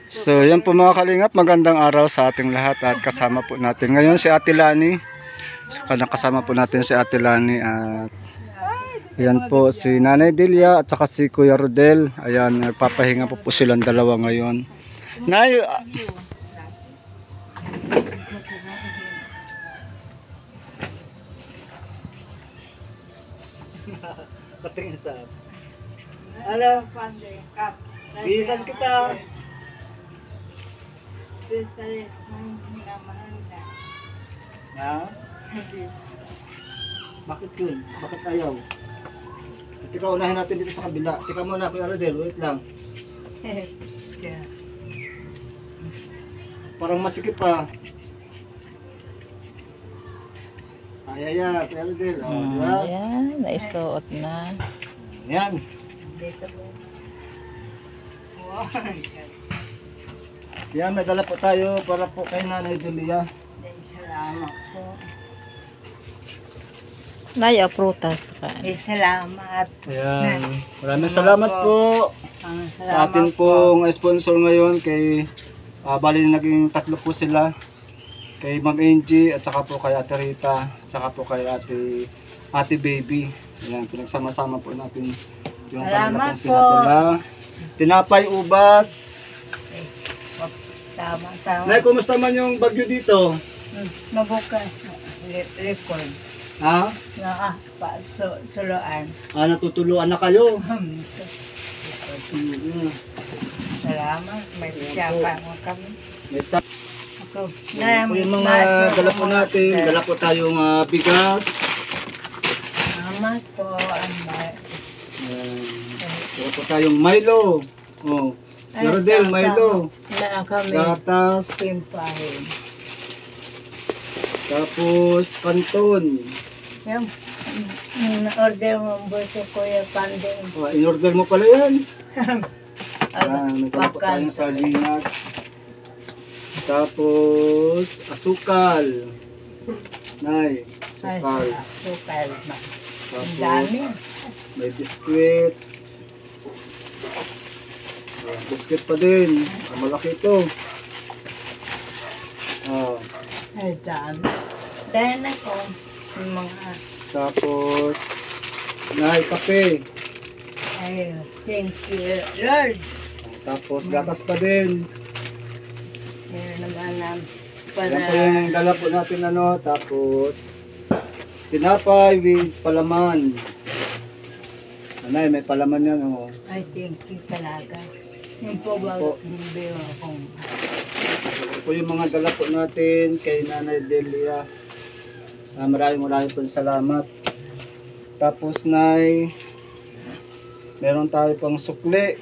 So yan po mga kalingap, magandang araw sa ating lahat at kasama po natin ngayon si Ate Lani. So, kasama po natin si Ate Lani at yan po si Nanay Delia at saka si Kuya Rodel. Ayan, nagpapahinga po silang dalawa ngayon. Nay, patingin sa Hello, bisan kita. Ha? Bakit yun? Bakit ayaw? Tika, unahin natin dito sa kabila. Tika muna, Kuya Rodel, wait lang. Parang masikip pa. Ay, Kuya Rodel. Diba? Ayan, naisuot na. Ayan. Yan, may dala po tayo para po kay Nanay Delia. Salamat po. Naya, prutas ka. Salamat. Ayan. Maraming salamat po sa atin pong sponsor ngayon kay bali naging tatlo po sila. Kay Ma'am Angie at saka po kay Ate Rita, at saka po kay Ate Baby. Ayan, pinagsama-sama po natin yung kanila pong pinadala. Tinapay, ubas. Tama. Nay, kumusta man yung bagyo dito? Mabukas. Record. Ha? Tuluan. Natutuluan na kayo. Salamat. May siyapa mo kami. May sa Ako. po yung mga dala po natin. Dala po tayong bigas. Salamat po. Dala po tayong Milo. Oh. Rodel, Milo. Na kami. Gatas. Pimpahin. Tapos kanton. Yung order mo buto ko yung panding. In-order mo pala yan. Ano, Nagdala po tayong sardinas. Tapos asukal. Nay, asukal. Sukal. Tapos Dami. may biskwit. Biskwit pa din. Malaki ito. Ay, dami. Dahil ako, yung mga, Tapos kape. ay, thank you, Lord. Tapos gatas pa din. Meron naman na Yan po yung dala po natin tapos tinapay with palaman. Anay, may palaman yan ay, thank you talaga. Yung po ba, hindi akong, Ito po yung mga dala po natin kay Nanay Delia. Maraming po salamat. Tapos meron tayo pang sukli.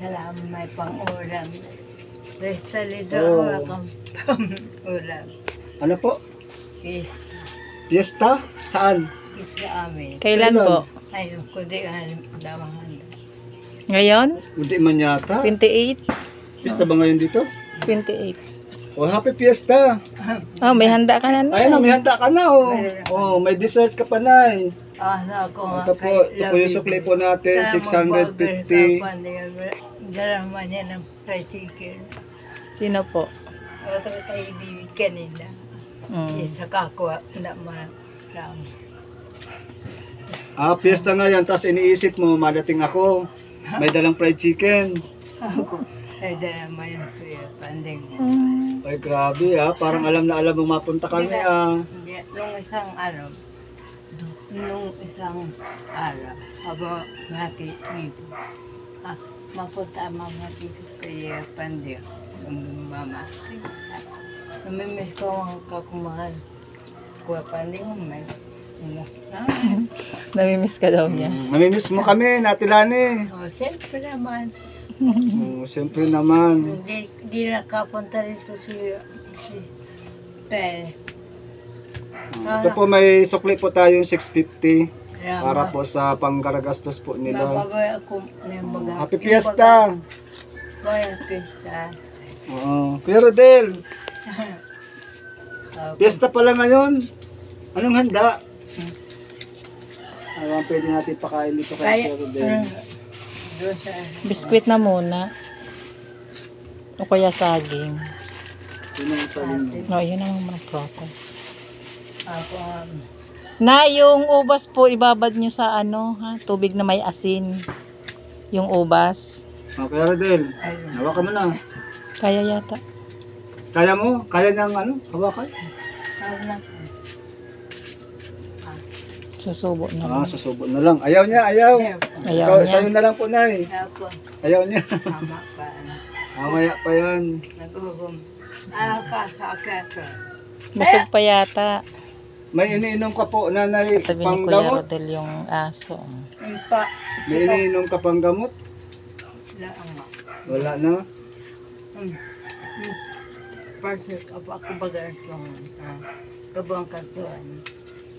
salamat may pang-ulam. Basta lido akong pang-ulam. Ano po? Is, Fiesta? Saan? sa amin. Kailan po? Ayun ko di damangan. Ngayon? Hindi man yata. 28? Fiesta ba ngayon dito? 28. Oh, happy fiesta! Oh, may handa ka na. Ayun, may handa ka na Oh, may dessert ka pa na Asa ko Ito po yung sukli po natin, 650. Dalawa niya ng fried chicken. Sino po? Ito kay Bibi kanina. Isa kako na marami. Fiesta nga yan, tapos iniisip mo, madating ako, may dalang fried chicken. Ay dalawa yung kuya panding. Ay, grabe parang alam na alam mo mapunta kami Nung isang araw, habang natin dito, mapunta mama dito kaya panding. Mama, namimiss ko ang kakumahal. Kuya panding mo may. Namimiss ka daw niya. Namimiss mo kami, Natilani. Siyempre naman. Siyempre naman. Hindi nakapunta dito si Pe. Ito po may sukli po tayong 650 para po sa pangkaragastos po nila. Mabagay ako ng mga. Happy Fiesta! Happy Fiesta. Kuya Rodel, Fiesta pala ngayon. Anong handa? Pwede natin pakain dito kay Kaya, Kuya Rodel. doon sa, Biskwit na muna. O kaya saging. Yun ang sabi mo. No, yun ang mga prutas. ako, Na, yung ubas po, ibabad nyo sa ano, ha? Tubig na may asin. Yung ubas. Kuya Rodel, ayun. hawakan mo na. Kaya yata. Kaya mo? Kaya niyang ano? Hawakan? Sabi na, Susubo na lang. Susubo na lang. Ayaw niya, ayaw. Ayaw Ikaw, niya. sa'yo na lang po, Nay. ako, Ayaw niya. mama pa, Mamaya pa yan. nag-uhum. Kasakasa. Busog pa yata. May iniinom ka po, Nanay, Tabi ni pang Kuya gamot? Rodel yung aso. Yung pa, May iniinom ka pang gamot? lang nga. Wala na. Parcel ako baga itong kabang katuan.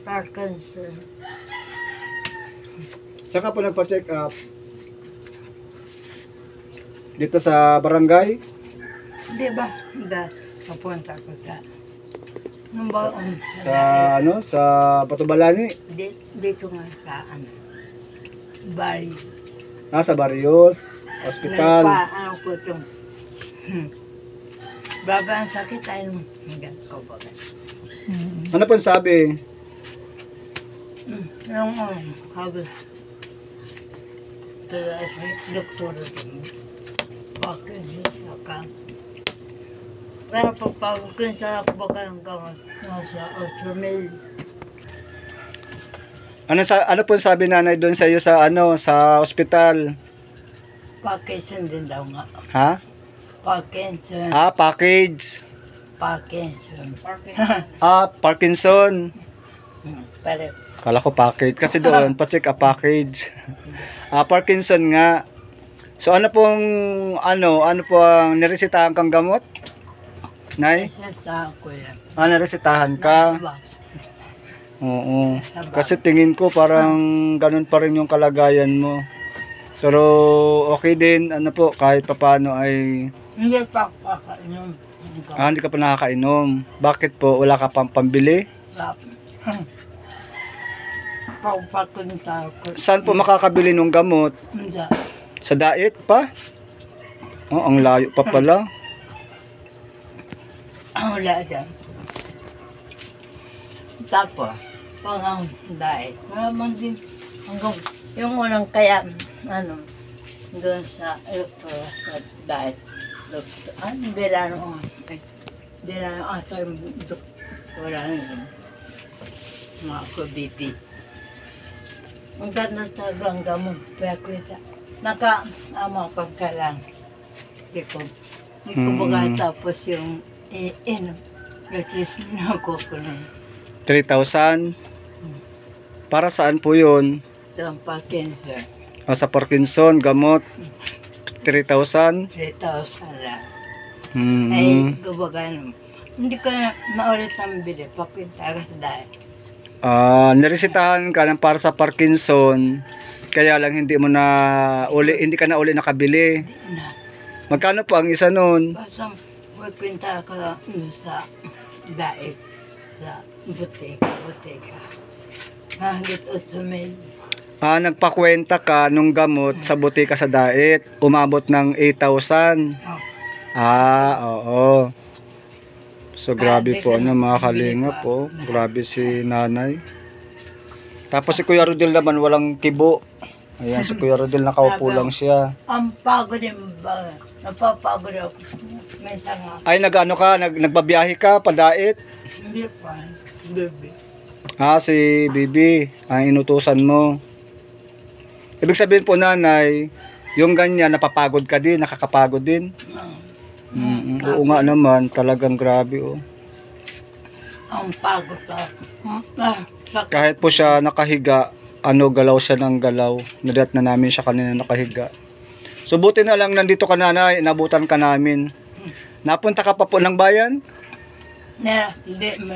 Parkinson. Saan ka po nagpa-check up? Dito sa barangay? Di ba? Napunta ko sa nung baon. Sa ano? Sa Batubalani? Dito nga sa Bali. Sa Barrios Hospital. Nagpaano ko itong baba ang sakit ay hanggang ko baga. Ano po sabi? Nung habis kaya doktor ito. Bakit saka pero pagpapagkin sa ako baga ang gamot nasa Austromil. Ano po sabi nanay doon sa iyo sa ano sa ospital? Parkinson din daw nga. Ha? Parkinson. Package. Parkinson. Parkinson. Pero Kala ko package kasi doon pa-check up package. Parkinson nga. So ano po ang niresetahan kang gamot? Nay? siya sa ako yan. Niresetahan ka? Oo. Kasi tingin ko parang ganun pa rin yung kalagayan mo. Pero okay din, ano po, kahit papano ay Hindi pa ako kakainom. hindi ka pa nakakainom. Bakit po? Wala ka pang pambili? Pagpakunta ako. Saan po makakabili ng gamot? Hindi. Sa diet pa? Ang layo pa pala. Wala dyan. Tapos, pang diet. Maramang din hanggang yung unang kaya, doon sa diet. Hindi lang ata yung doktora nyo. Mga ako, BP. Ang ganda talagang gamot. Kaya kita. Naka-ama pagkalang. Hindi ko baga tapos yung nutrition na ako ko lang. 3,000? Para saan po yun? Ito ang Parkinson. Sa Parkinson, gamot. 3,000? 3,000 lang. Ay, Hmm. kumbaga hindi ko na maulit ang bili. Papunta ka sa diet. Niresetahan ka ng para sa Parkinson, kaya lang hindi ka na uli nakabili. Na, Magkano po ang isa nun? basta papunta ka sa diet. Sa butika. Hanggang 8,000. Nagpakwenta ka nung gamot sa butika sa diet, umabot ng 8,000. Oo. So grabe po mga kalinga po. Grabe si nanay. Tapos si Kuya Rodel naman walang kibo. Ayan, si Kuya Rodel nakaupo lang siya. Ang pagod din ba? Napapagod ako. Minsan nga. Ay, nagbabiyahe ka pa diet? Hindi pa. Baby. Si Bibi, ang inutusan mo. Ibig sabihin po nanay, yung ganyan, napapagod ka din, nakakapagod din. Oo nga naman, talagang grabe Ang pagod ako. Kahit po siya nakahiga, galaw siya ng galaw. Nadat na namin siya kanina nakahiga. So buti na lang nandito ka nanay, inabutan ka namin. Napunta ka pa po ng bayan? Hindi mo.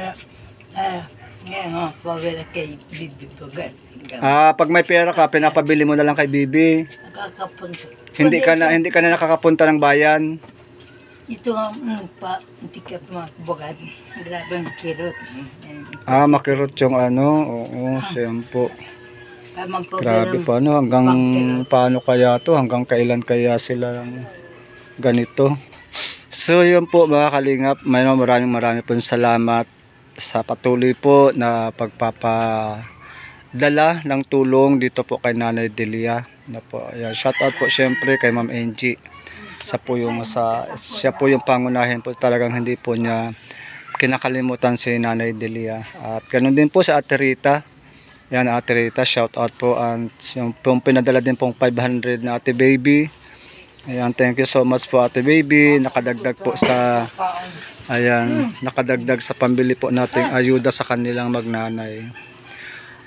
Ngayon, pagod kay Bibi Bagan. Pag may pera ka, pinapabili mo na lang kay Bibi. Nakakapunta. Hindi ka na nakakapunta ng bayan. Ito nga, hindi ka mabagan. Grabe ang kirot. Makirot yung oo, siyempo. Tamang po Grabe po, ano, hanggang paano kaya to, hanggang kailan kaya sila ganito. So yun po mga kalingap, maraming po salamat sa patuloy po na pagpapadala ng tulong dito po kay Nanay Delia. Na po, ayan, shout out po syempre kay Ma'am Angie. Siya po yung pangunahin po, talagang hindi po niya kinakalimutan si Nanay Delia. At ganun din po sa Ate Rita. Yan, Ate Rita, shout out po. And yung pinadala din pong 500 na Ate Baby. Ayan, thank you so much po Ate Baby. Nakadagdag po sa, ayan, nakadagdag sa pambili po nating ayuda sa kanilang magnanay.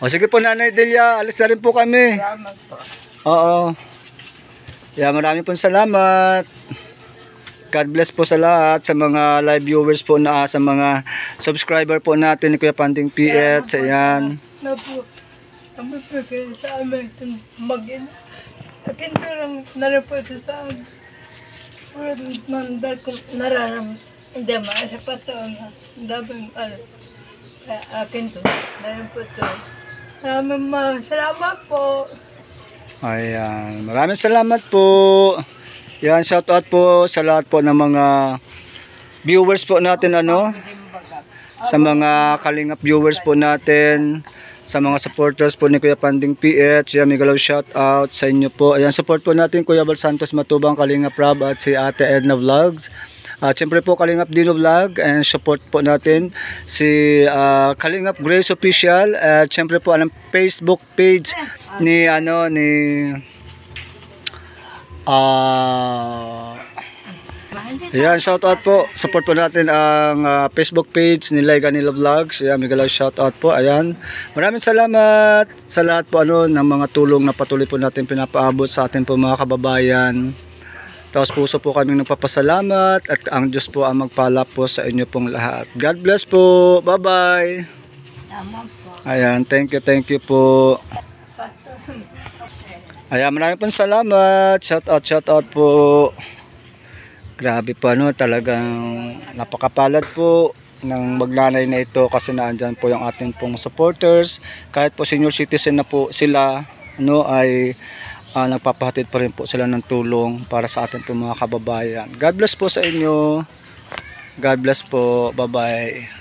O sige po Nanay Delia, alis na rin po kami. Salamat po. Oo. Yeah, maraming pong salamat. God bless po sa lahat, sa mga live viewers po na, sa mga subscriber po natin ni Kuya Panding PH. Ayan. Na po, kami po kayo sa amin mag-ina. Akin ko lang narapo ito sa amin. Parang nanda kong nararam. Hindi maasa pa ito na dabang akin to. Narapo ito. Salamat po. Ayan. Maraming salamat po. Yan, shout out po sa lahat po ng mga viewers po natin, ano, sa mga kalingap viewers po natin, sa mga supporters po ni Kuya Panding PH. Yan, migalaw shout out sa inyo po. Ayan, support po natin Kuya Val Santos Matubang, Kalingap Rob at si Ate Edna Vlogs. At siyempre po Kalingap Dino Vlog, and support po natin si Kalingap Grace Official, at siyempre po ang Facebook page ni ayan, shout out po, support po natin ang Facebook page ni Ganilo Vlogs. Ayan, migalaw shout out po. Ayan, maraming salamat sa lahat po ng mga tulong na patuloy po natin pinapaabot sa atin po mga kababayan. Taos puso po kami nagpapasalamat, at ang Diyos po ang magpala po sa inyo pong lahat. God bless po. Bye-bye. Ayan, thank you po. Ayan, maraming pong salamat. Shout out po. Grabe po, talagang napakapalad po ng magnanay na ito, kasi naandyan po yung ating pong supporters. Kahit po senior citizen na po sila, ay nagpapahatid pa rin po sila ng tulong para sa ating mga kababayan. God bless po sa inyo. God bless po. Bye-bye.